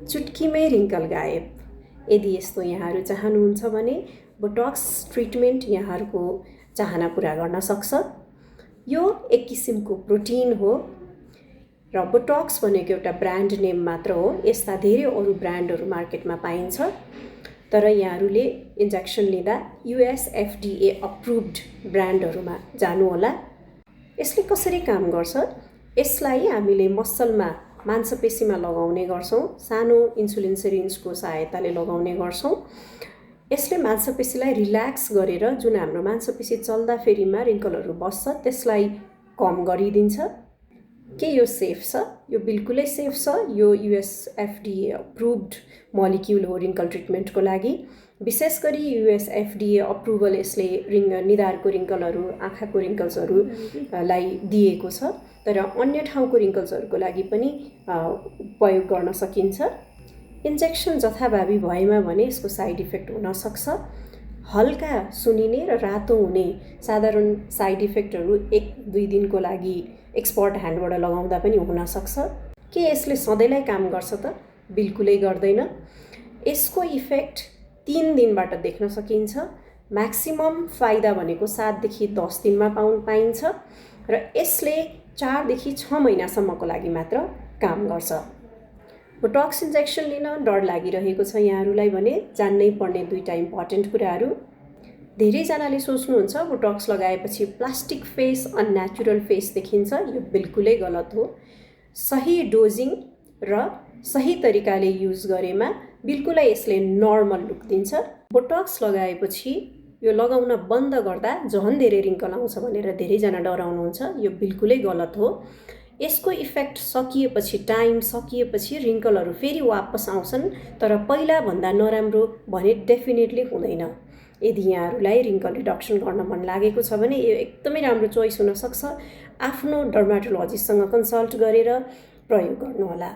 चुटकीमै wrinkle गायब। यदि यस्तो यहाँहरू चाहनुहुन्छ भने बोटक्स ट्रिटमेन्ट यहाँहरूको चाहना पुरा गर्न सक्छ। यो एक किसिमको प्रोटिन हो र बोटक्स भनेको एउटा ब्रान्ड नेम मात्र हो। यस्ता धेरै अरू ब्रान्डहरू मार्केटमा पाइन्छ, तर यहाँहरूले इन्जेक्सन लिँदा US FDA अप्रुभड ब्रान्डहरूमा जानुहोला। यसले कसरी काम गर्छ? यसलाई हामीले मसलमा मांसपेशीमा लगाउने गर्छौँ। सानो इन्सुलिन सिरिन्जको सहायताले लगाउने गर्छौँ। यसले मांसपेशीलाई रिल्याक्स गरेर जुन हाम्रो मांसपेशी चल्दाफेरिमा रिङ्कलहरू बस्छ त्यसलाई कम गरिदिन्छ। के यो सेफ छ? यो बिल्कुलै सेफ छ। यो US FDA अप्रुभड मोलिक्युल हो रिङ्कल ट्रिटमेन्टको लागि। विशेष गरी US FDA अप्रुभल यसले निधारको रिङ्कलहरू, आँखाको रिङ्कल्सहरूलाई दिएको छ, तर अन्य ठाउँको रिङ्कल्सहरूको लागि पनि प्रयोग गर्न सकिन्छ। इन्जेक्सन जथाभावी भएमा भने यसको साइड इफेक्ट हुन सक्छ। हल्का सुनिने र रातो हुने साधारण साइड इफेक्टहरू 1-2 दिनको लागि एक्सपर्ट ह्यान्डबाट लगाउँदा पनि हुन सक्छ। के यसले सधैँलाई काम गर्छ त? बिल्कुलै गर्दैन। यसको इफेक्ट 3 दिनबाट देख्न सकिन्छ। म्याक्सिमम फाइदा भनेको 7 देखि 10 दिनमा पाइन्छ र यसले 4 देखि 6 महिनासम्मको लागि मात्र काम गर्छ। बोटक्स इन्जेक्सन लिन डर लागिरहेको छ यहाँहरूलाई भने जान्नै पर्ने 2टा इम्पोर्टेन्ट कुराहरू। धेरैजनाले सोच्नुहुन्छ बोटक्स लगाएपछि प्लास्टिक फेस, अननेचुरल फेस देखिन्छ। यो बिल्कुलै गलत हो। सही डोजिङ र सही तरिकाले युज गरेमा बिल्कुलै यसले नर्मल लुक दिन्छ। बोटक्स लगाएपछि यो लगाउन बन्द गर्दा झन् धेरै रिङ्कल आउँछ भनेर धेरैजना डराउनुहुन्छ। यो बिल्कुलै गलत हो। यसको इफेक्ट सकिएपछि, टाइम सकिएपछि रिङ्कलहरू फेरि वापस आउँछन्, तर पहिलाभन्दा नराम्रो भने डेफिनेटली हुँदैन। यदि यहाँहरूलाई रिङ्कल रिडक्सन गर्न मन लागेको छ भने यो एकदमै राम्रो चोइस हुनसक्छ। आफ्नो डर्माटोलोजिस्टसँग कन्सल्ट गरेर प्रयोग गर्नुहोला।